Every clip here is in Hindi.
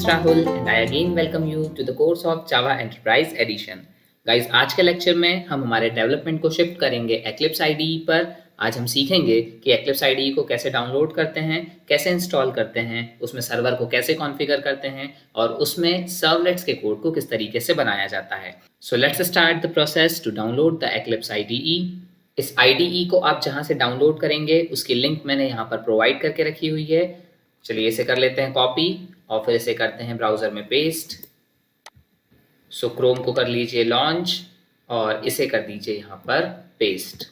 Rahul and I again welcome you to the course of Java Enterprise Edition. Guys, आज के लेक्चर में हम हमारे डेवलपमेंट को शिफ्ट करेंगे Eclipse IDE पर। आज हम सीखेंगे कि Eclipse IDE को कैसे डाउनलोड करते हैं, कैसे इंस्टॉल करते हैं, उसमें सर्वर को कैसे कॉन्फ़िगर करते हैं और उसमें सर्वलेट्स के कोड को किस तरीके से बनाया जाता है। So let's start the process to download the Eclipse IDE. इस IDE को आप जहां से डाउनलोड करेंगे उसकी लिंक मैंने यहाँ पर प्रोवाइड करके रखी हुई है। चलिए इसे कर लेते हैं कॉपी और फिर इसे करते हैं ब्राउज़र में पेस्ट। सो क्रोम को कर लीजिए लॉन्च और इसे कर दीजिए यहाँ पर पेस्ट।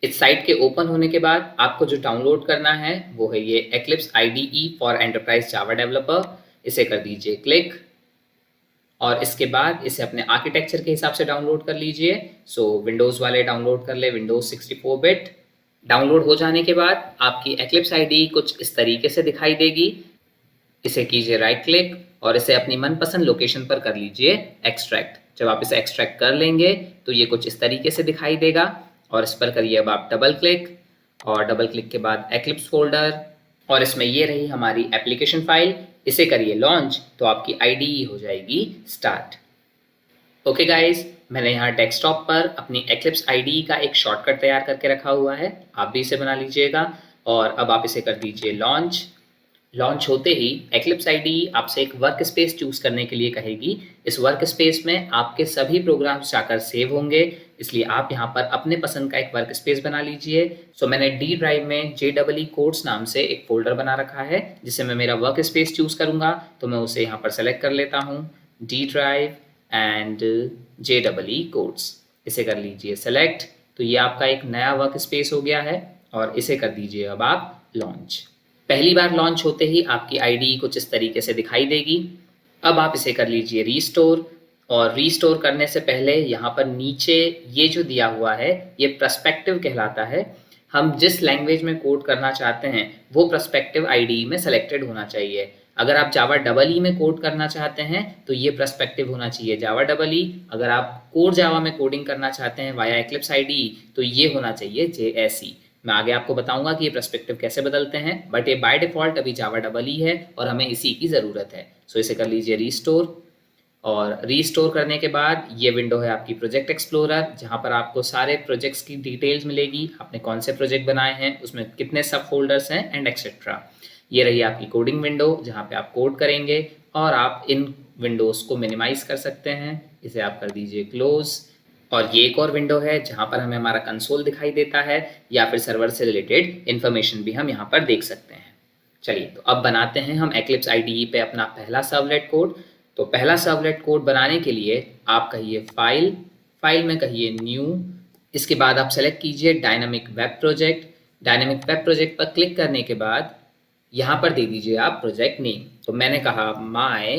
इस साइट के ओपन होने के बाद आपको जो डाउनलोड करना है वो है ये Eclipse IDE for enterprise Java developer. इसे कर दीजिए क्लिक और इसके बाद इसे अपने आर्किटेक्चर के हिसाब से डाउनलोड कर लीजिए। सो विंडोज़ वाले डाउनलोड कर ले विंडोज़ 64 बिट। डाउनलोड हो जाने के बाद आपकी Eclipse IDE कुछ इस तरीके से दिखाई देगी। इसे कीजिए राइट क्लिक और इसे अपनी मनपसंद लोकेशन पर कर लीजिए एक्सट्रैक्ट। जब आप इसे एक्सट्रैक्ट कर लेंगे तो ये कुछ इस तरीके से दिखाई देगा और इस पर करिए अब आप डबल क्लिक और डबल क्लिक के बाद Eclipse फोल्डर और इसमें ये रही हमारी एप्लीकेशन फाइल। इसे करिए लॉन्च तो आपकी IDE हो जाएगी स्टार्ट। ओके गाइज, मैंने यहाँ डेस्कटॉप पर अपनी Eclipse IDE का एक शॉर्टकट तैयार करके रखा हुआ है, आप भी इसे बना लीजिएगा। और अब आप इसे कर दीजिए लॉन्च। लॉन्च होते ही Eclipse IDE आपसे एक वर्क स्पेस चूज़ करने के लिए कहेगी। इस वर्क स्पेस में आपके सभी प्रोग्राम्स जाकर सेव होंगे, इसलिए आप यहाँ पर अपने पसंद का एक वर्क स्पेस बना लीजिए। सो मैंने डी ड्राइव में JEE कोड्स नाम से एक फोल्डर बना रखा है जिसे मैं मेरा वर्क स्पेस चूज़ करूँगा, तो मैं उसे यहाँ पर सेलेक्ट कर लेता हूँ, D drive and JEE codes. इसे कर लीजिए सेलेक्ट, तो ये आपका एक नया वर्क स्पेस हो गया है और इसे कर दीजिए अब आप लॉन्च। पहली बार लॉन्च होते ही आपकी IDE कुछ इस तरीके से दिखाई देगी। अब आप इसे कर लीजिए रीस्टोर और रीस्टोर करने से पहले यहाँ पर नीचे ये जो दिया हुआ है ये पर्सपेक्टिव कहलाता है। हम जिस लैंग्वेज में कोड करना चाहते हैं वो पर्सपेक्टिव IDE में सेलेक्टेड होना चाहिए। अगर आप जावा EE में कोड करना चाहते हैं तो ये पर्सपेक्टिव होना चाहिए जावा EE। अगर आप कोर जावा में कोडिंग करना चाहते हैं वाया Eclipse IDE तो ये होना चाहिए JSE। मैं आगे आपको बताऊंगा कि ये पर्सपेक्टिव कैसे बदलते हैं, बट ये बाय डिफ़ॉल्ट अभी जावा EE है और हमें इसी की ज़रूरत है। सो इसे कर लीजिए रीस्टोर और रीस्टोर करने के बाद ये विंडो है आपकी प्रोजेक्ट एक्सप्लोरर, जहाँ पर आपको सारे प्रोजेक्ट्स की डिटेल्स मिलेगी, आपने कौन से प्रोजेक्ट बनाए हैं, उसमें कितने सब फोल्डर्स हैं एंड एक्सेट्रा। ये रही आपकी कोडिंग विंडो जहाँ पे आप कोड करेंगे और आप इन विंडोज़ को मिनिमाइज़ कर सकते हैं। इसे आप कर दीजिए क्लोज़। और ये एक और विंडो है जहाँ पर हमें हमारा कंसोल दिखाई देता है या फिर सर्वर से रिलेटेड इन्फॉर्मेशन भी हम यहाँ पर देख सकते हैं। चलिए तो अब बनाते हैं हम Eclipse IDE पे अपना पहला सर्वलेट कोड। तो पहला सर्वलेट कोड बनाने के लिए आप कहिए फाइल, फाइल में कहिए न्यू। इसके बाद आप सेलेक्ट कीजिए dynamic web project. Dynamic web project पर क्लिक करने के बाद यहाँ पर दे दीजिए आप प्रोजेक्ट नेम। तो मैंने कहा माई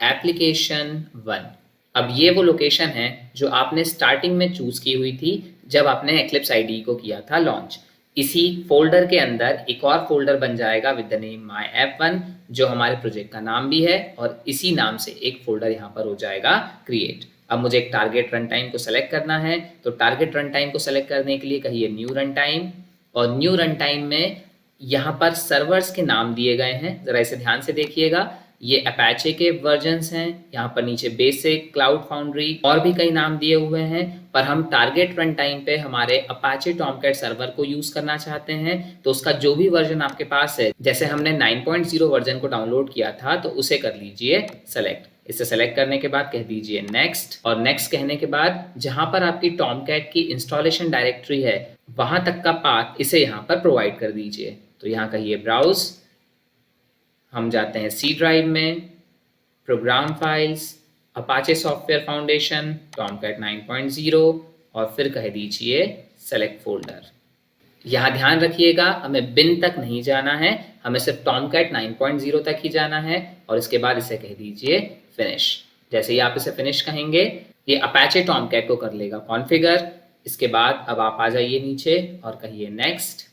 एप्लीकेशन 1। अब ये वो लोकेशन है जो आपने स्टार्टिंग में चूज़ की हुई थी जब आपने Eclipse IDE को किया था लॉन्च। इसी फोल्डर के अंदर एक और फोल्डर बन जाएगा with the name my app 1 जो हमारे प्रोजेक्ट का नाम भी है और इसी नाम से एक फोल्डर यहाँ पर हो जाएगा क्रिएट। अब मुझे एक टारगेट रन टाइम को सेलेक्ट करना है, तो टारगेट रन टाइम को सेलेक्ट करने के लिए कहिए न्यू रन टाइम और न्यू रन टाइम में यहाँ पर सर्वर्स के नाम दिए गए हैं, ज़रा इसे ध्यान से देखिएगा। ये अपैचे के वर्जन्स हैं, यहाँ पर नीचे बेसिक, क्लाउड फाउंड्री और भी कई नाम दिए हुए हैं, पर हम टारगेट रन टाइम पे हमारे अपाचे टॉमकैट सर्वर को यूज़ करना चाहते हैं। तो उसका जो भी वर्जन आपके पास है, जैसे हमने 9.0 वर्जन को डाउनलोड किया था तो उसे कर लीजिए सेलेक्ट। इसे सेलेक्ट करने के बाद कह दीजिए नेक्स्ट और नेक्स्ट कहने के बाद जहाँ पर आपकी टॉमकैट की इंस्टॉलेशन डायरेक्टरी है वहाँ तक का पाथ इसे यहाँ पर प्रोवाइड कर दीजिए। तो यहाँ कहिए ब्राउज, हम जाते हैं C ड्राइव में, program files, Apache software foundation, Tomcat 9.0 और फिर कह दीजिए सेलेक्ट फोल्डर। यहाँ ध्यान रखिएगा हमें बिन तक नहीं जाना है, हमें सिर्फ टॉमकैट 9.0 तक ही जाना है और इसके बाद इसे कह दीजिए फिनिश। जैसे ही आप इसे फिनिश कहेंगे ये अपाचे टॉमकैट को कर लेगा कॉन्फ़िगर। इसके बाद अब आप आ जाइए नीचे और कहिए नेक्स्ट।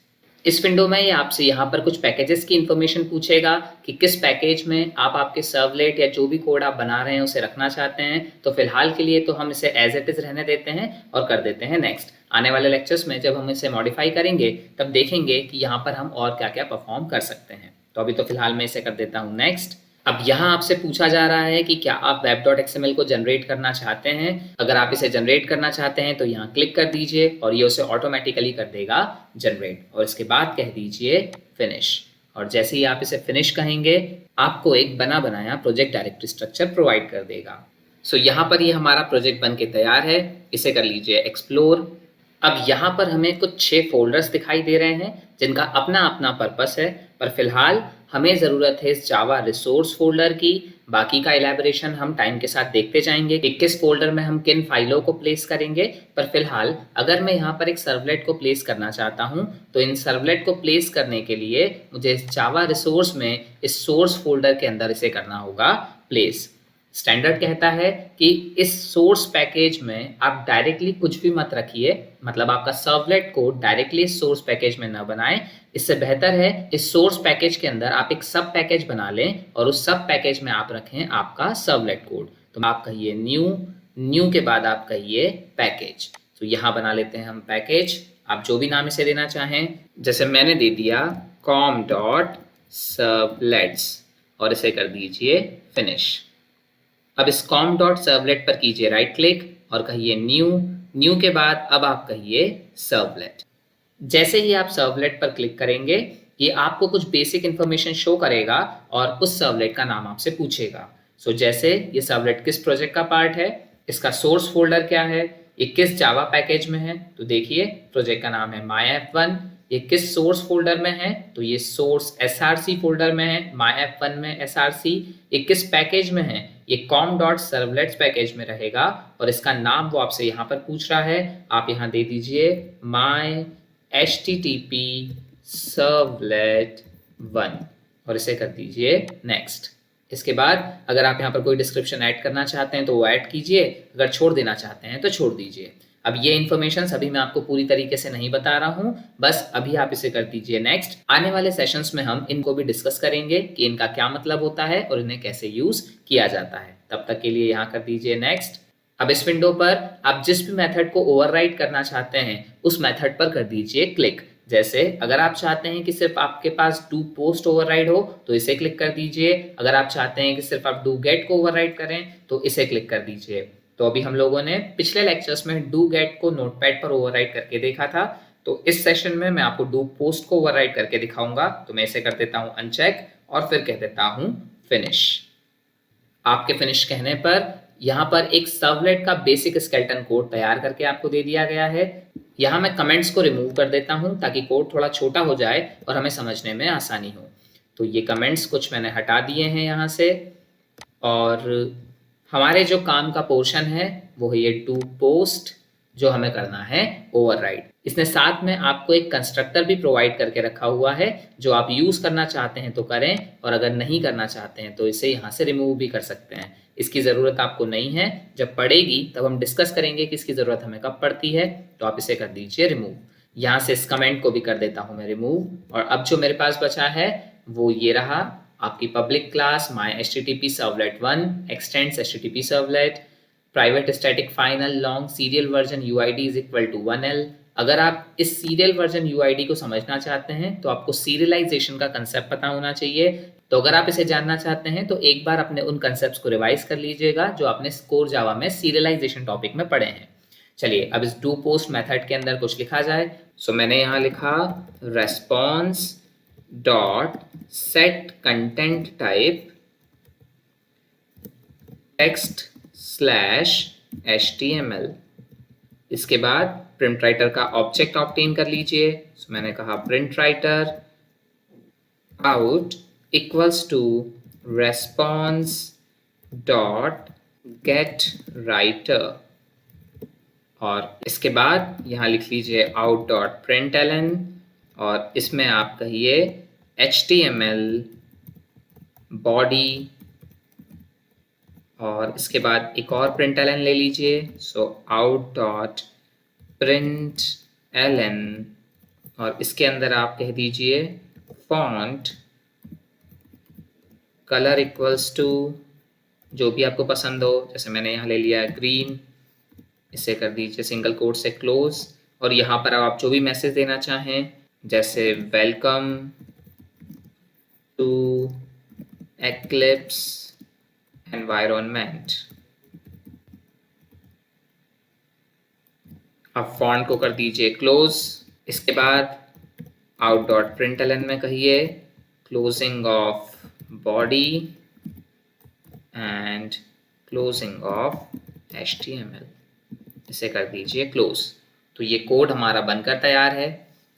इस विंडो में ये आपसे यहाँ पर कुछ पैकेजेस की इन्फॉर्मेशन पूछेगा कि किस पैकेज में आप आपके सर्वलेट या जो भी कोड आप बना रहे हैं उसे रखना चाहते हैं। तो फिलहाल के लिए तो हम इसे एज इट इज़ रहने देते हैं और कर देते हैं नेक्स्ट। आने वाले लेक्चर्स में जब हम इसे मॉडिफाई करेंगे तब देखेंगे कि यहाँ पर हम और क्या क्या परफॉर्म कर सकते हैं। तो अभी तो फिलहाल मैं इसे कर देता हूँ नेक्स्ट अब यहाँ आपसे पूछा जा रहा है कि क्या आप web.xml को जनरेट करना चाहते हैं। अगर आप इसे जनरेट करना चाहते हैं तो यहाँ क्लिक कर दीजिए और ये उसे ऑटोमेटिकली कर देगा जनरेट, और इसके बाद कह दीजिए फिनिश। और जैसे ही आप इसे फिनिश कहेंगे आपको एक बना बनाया प्रोजेक्ट डायरेक्टरी स्ट्रक्चर प्रोवाइड कर देगा। सो यहाँ पर ये हमारा प्रोजेक्ट बन के तैयार है। इसे कर लीजिए एक्सप्लोर। अब यहाँ पर हमें कुछ 6 फ़ोल्डर्स दिखाई दे रहे हैं जिनका अपना अपना पर्पस है, पर फिलहाल हमें ज़रूरत है इस जावा रिसोर्स फ़ोल्डर की। बाकी का इलेबोरेशन हम टाइम के साथ देखते जाएंगे कि किस फ़ोल्डर में हम किन फाइलों को प्लेस करेंगे। पर फिलहाल अगर मैं यहाँ पर एक सर्वलेट को प्लेस करना चाहता हूँ तो इन सर्वलेट को प्लेस करने के लिए मुझे इस जावा रिसोर्स में इस सोर्स फ़ोल्डर के अंदर इसे करना होगा प्लेस। स्टैंडर्ड कहता है कि इस सोर्स पैकेज में आप डायरेक्टली कुछ भी मत रखिए, मतलब आपका सर्वलेट कोड डायरेक्टली इस सोर्स पैकेज में न बनाएं। इससे बेहतर है इस सोर्स पैकेज के अंदर आप एक सब पैकेज बना लें और उस सब पैकेज में आप रखें आपका सर्वलेट कोड। तो आप कहिए न्यू, न्यू के बाद आप कहिए पैकेज। तो यहाँ बना लेते हैं हम पैकेज, आप जो भी नाम इसे देना चाहें। जैसे मैंने दे दिया com.servlets और इसे कर दीजिए फिनिश। अब इस com.servlet पर कीजिए राइट क्लिक और कहिए न्यू, न्यू के बाद अब आप कहिए सर्वलेट। जैसे ही आप सर्वलेट पर क्लिक करेंगे ये आपको कुछ बेसिक इन्फॉर्मेशन शो करेगा और उस सर्वलेट का नाम आपसे पूछेगा। सो जैसे ये सर्वलेट किस प्रोजेक्ट का पार्ट है, इसका सोर्स फोल्डर क्या है, ये किस जावा पैकेज में है, तो देखिए प्रोजेक्ट का नाम है MyApp1। ये किस सोर्स फोल्डर में है, तो ये सोर्स src फोल्डर में है, MyApp1 में src। ये किस पैकेज में है, ये com.servlets पैकेज में रहेगा और इसका नाम वो आपसे यहाँ पर पूछ रहा है। आप यहाँ दे दीजिए my http servlet1 और इसे कर दीजिए नेक्स्ट। इसके बाद अगर आप यहाँ पर कोई डिस्क्रिप्शन ऐड करना चाहते हैं तो वो ऐड कीजिए, अगर छोड़ देना चाहते हैं तो छोड़ दीजिए। अब ये इन्फॉर्मेशन अभी मैं आपको पूरी तरीके से नहीं बता रहा हूँ, बस अभी आप इसे कर दीजिए नेक्स्ट। आने वाले सेशंस में हम इनको भी डिस्कस करेंगे कि इनका क्या मतलब होता है और इन्हें कैसे यूज किया जाता है। तब तक के लिए यहाँ कर दीजिए नेक्स्ट। अब इस विंडो पर आप जिस भी मेथड को ओवरराइड करना चाहते हैं उस मेथड पर कर दीजिए क्लिक। जैसे अगर आप चाहते हैं कि सिर्फ आपके पास डू पोस्ट ओवरराइड हो तो इसे क्लिक कर दीजिए। अगर आप चाहते हैं कि सिर्फ आप डू गेट को ओवरराइड करें तो इसे क्लिक कर दीजिए। तो अभी हम लोगों ने पिछले लेक्चर्स में डू गेट को नोटपैड पर ओवरराइड करके देखा था, तो इस सेशन में मैं आपको डू पोस्ट को ओवरराइड करके दिखाऊंगा। तो मैं इसे कर देता हूं अनचेक और फिर कह देता हूं फिनिश। आपके फिनिश कहने पर यहाँ पर एक सर्वलेट का बेसिक स्केलेटन कोड तैयार करके आपको दे दिया गया है। यहाँ मैं कमेंट्स को रिमूव कर देता हूँ ताकि कोड थोड़ा छोटा हो जाए और हमें समझने में आसानी हो। तो ये कमेंट्स कुछ मैंने हटा दिए हैं यहाँ से, और हमारे जो काम का पोर्शन है वो है ये डू पोस्ट जो हमें करना है ओवरराइड। इसने साथ में आपको एक कंस्ट्रक्टर भी प्रोवाइड करके रखा हुआ है जो आप यूज करना चाहते हैं तो करें और अगर नहीं करना चाहते हैं तो इसे यहाँ से रिमूव भी कर सकते हैं। इसकी ज़रूरत आपको नहीं है, जब पड़ेगी तब हम डिस्कस करेंगे कि इसकी ज़रूरत हमें कब पड़ती है। तो आप इसे कर दीजिए रिमूव। यहाँ से इस कमेंट को भी कर देता हूँ मैं रिमूव। और अब जो मेरे पास बचा है वो ये रहा, आपकी public class my http servlet1 extends http servlet private static final long serial version UID is equal to 1L। अगर आप इस सीरियल वर्जन UID को समझना चाहते हैं तो आपको सीरियलाइजेशन का कंसेप्ट पता होना चाहिए। तो अगर आप इसे जानना चाहते हैं तो एक बार अपने उन कंसेप्ट्स को रिवाइज कर लीजिएगा जो आपने कोर जावा में सीरियलाइजेशन टॉपिक में पढ़े हैं। चलिए अब इस डू पोस्ट मेथड के अंदर कुछ लिखा जाए। सो मैंने यहाँ लिखा response dot set content type text slash HTML। इसके बाद प्रिंट राइटर का ऑब्जेक्ट ऑब्टेन कर लीजिए। सो मैंने कहा print writer out equals to response dot get writer, और इसके बाद यहाँ लिख लीजिए आउट डॉट println और इसमें आप कहिए HTML बॉडी, और इसके बाद एक और println ले लीजिए। सो आउट डॉट println और इसके अंदर आप कह दीजिए फॉन्ट कलर इक्वल्स टू जो भी आपको पसंद हो, जैसे मैंने यहाँ ले लिया ग्रीन। इसे कर दीजिए सिंगल कोट से क्लोज, और यहाँ पर आप जो भी मैसेज देना चाहें जैसे वेलकम टू Eclipse environment। अब फॉन्ट को कर दीजिए क्लोज। इसके बाद out.println में कहिए closing of body and closing of HTML, इसे कर दीजिए क्लोज। तो ये कोड हमारा बनकर तैयार है।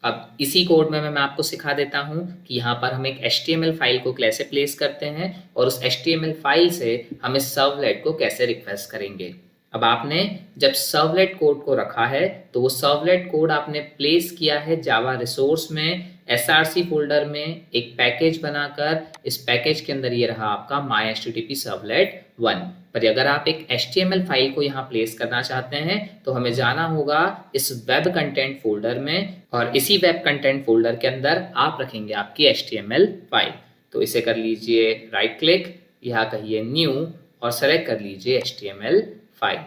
अब इसी कोड में मैं आपको सिखा देता हूँ कि यहाँ पर हम एक HTML फाइल को कैसे प्लेस करते हैं और उस HTML फाइल से हम इस सर्वलेट को कैसे रिक्वेस्ट करेंगे। अब आपने जब सर्वलेट कोड को रखा है तो वो सर्वलेट कोड आपने प्लेस किया है जावा रिसोर्स में src फोल्डर में एक पैकेज बनाकर। इस पैकेज के अंदर ये रहा आपका myHTTP सर्वलेट 1। पर अगर आप एक HTML फाइल को यहाँ प्लेस करना चाहते हैं तो हमें जाना होगा इस वेब कंटेंट फोल्डर में, और इसी वेब कंटेंट फोल्डर के अंदर आप रखेंगे आपकी HTML फाइल। तो इसे कर लीजिए राइट क्लिक, यहाँ कहिए न्यू और सेलेक्ट कर लीजिए HTML फाइल।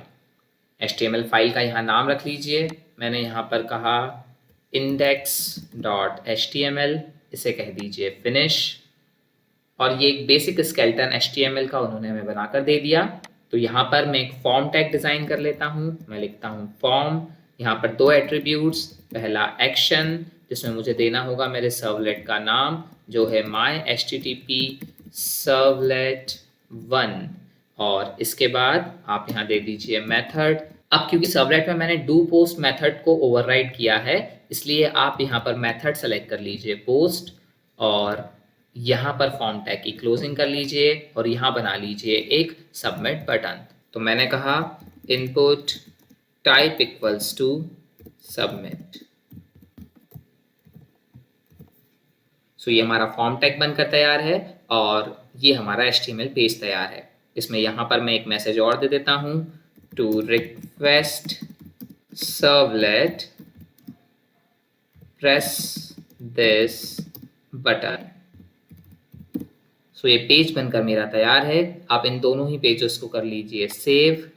HTML फाइल का यहाँ नाम रख लीजिए, मैंने यहाँ पर कहा index.html, इसे कह दीजिए फिनिश। और ये एक बेसिक स्केलेटन HTML का उन्होंने हमें बनाकर दे दिया। तो यहाँ पर मैं एक फॉर्म टैग डिज़ाइन कर लेता हूँ। मैं लिखता हूँ फॉर्म, यहाँ पर दो एट्रीब्यूट्स, पहला एक्शन जिसमें मुझे देना होगा मेरे सर्वलेट का नाम जो है myHTTP सर्वलेट 1, और इसके बाद आप यहाँ दे दीजिए मेथड। अब क्योंकि सर्वलेट में मैंने डू पोस्ट मेथड को ओवरराइड किया है इसलिए आप यहाँ पर मेथड सेलेक्ट कर लीजिए पोस्ट, और यहाँ पर फॉर्म टैग की क्लोजिंग कर लीजिए और यहाँ बना लीजिए एक सबमिट बटन। तो मैंने कहा input type equals to submit. So ये हमारा फॉर्म टैग बनकर तैयार है और ये हमारा HTML पेज तैयार है। इसमें यहाँ पर मैं एक मैसेज और दे देता हूँ, to request servlet press this button. So ये पेज बनकर मेरा तैयार है। आप इन दोनों ही पेजेस को कर लीजिए सेव।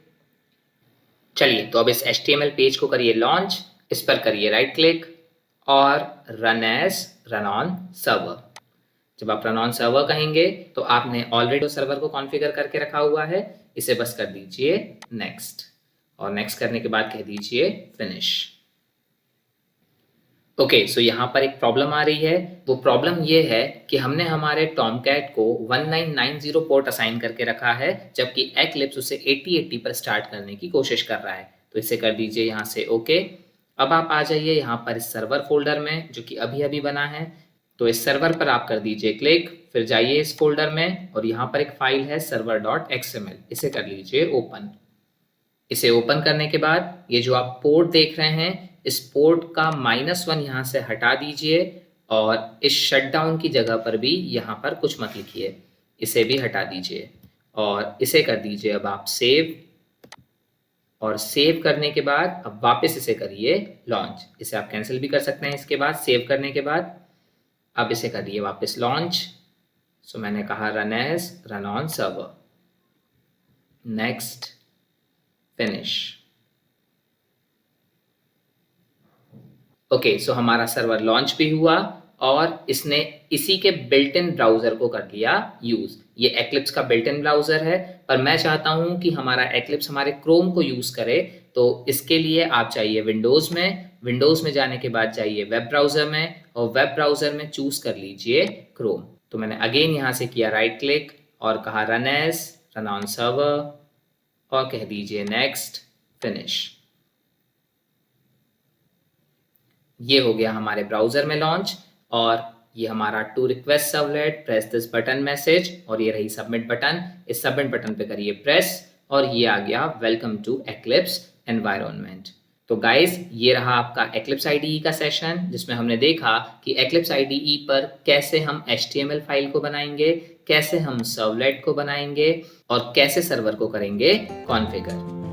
चलिए तो अब इस HTML पेज को करिए लॉन्च, इस पर करिए राइट क्लिक और रन ऑन सर्वर। जब आप रन ऑन सर्वर कहेंगे तो आपने ऑलरेडी सर्वर को कॉन्फ़िगर करके रखा हुआ है, इसे बस कर दीजिए नेक्स्ट, और नेक्स्ट करने के बाद कह दीजिए फिनिश। ओके, सो यहाँ पर एक प्रॉब्लम आ रही है। वो प्रॉब्लम ये है कि हमने हमारे टॉमकैट को 1990 पोर्ट असाइन करके रखा है जबकि एक्लिप्स उसे 8080 पर स्टार्ट करने की कोशिश कर रहा है। तो इसे कर दीजिए यहाँ से ओके। अब आप आ जाइए यहाँ पर इस सर्वर फोल्डर में जो कि अभी अभी बना है। तो इस सर्वर पर आप कर दीजिए क्लिक, फिर जाइए इस फोल्डर में और यहाँ पर एक फाइल है server.xml, इसे कर लीजिए ओपन। इसे ओपन करने के बाद ये जो आप पोर्ट देख रहे हैं इस पोर्ट का -1 यहाँ से हटा दीजिए और इस शटडाउन की जगह पर भी यहाँ पर कुछ मत लिखिए, इसे भी हटा दीजिए और इसे कर दीजिए अब आप सेव। और सेव करने के बाद अब वापस इसे करिए लॉन्च। इसे आप कैंसिल भी कर सकते हैं इसके बाद सेव करने के बाद। अब इसे करिए वापस लॉन्च। सो मैंने कहा run on server, next, finish. Okay, so हमारा सर्वर लॉन्च भी हुआ और इसने इसी के बिल्ट इन ब्राउजर को कर लिया यूज। ये एक्लिप्स का बिल्ट इन ब्राउजर है, पर मैं चाहता हूं कि हमारा एक्लिप्स हमारे क्रोम को यूज करे। तो इसके लिए आप चाहिए विंडोज में जाने के बाद जाइए वेब ब्राउजर में और वेब ब्राउजर में चूज कर लीजिए क्रोम। तो मैंने अगेन यहाँ से किया राइट क्लिक और कहा रन ऑन सर्वर और कह दीजिए नेक्स्ट, फिनिश। ये हो गया हमारे ब्राउजर में लॉन्च और ये हमारा two request servlet press this button message और ये रही सबमिट बटन। इस सबमिट बटन पे करिए प्रेस और ये आ गया वेलकम टू एक्लिप्स एनवायरनमेंट। तो गाइस ये रहा आपका एक्लिप्स IDE का सेशन जिसमें हमने देखा कि एक्लिप्स IDE पर कैसे हम HTML फाइल को बनाएंगे, कैसे हम सर्वलेट को बनाएंगे और कैसे सर्वर को करेंगे कॉन्फ़िगर।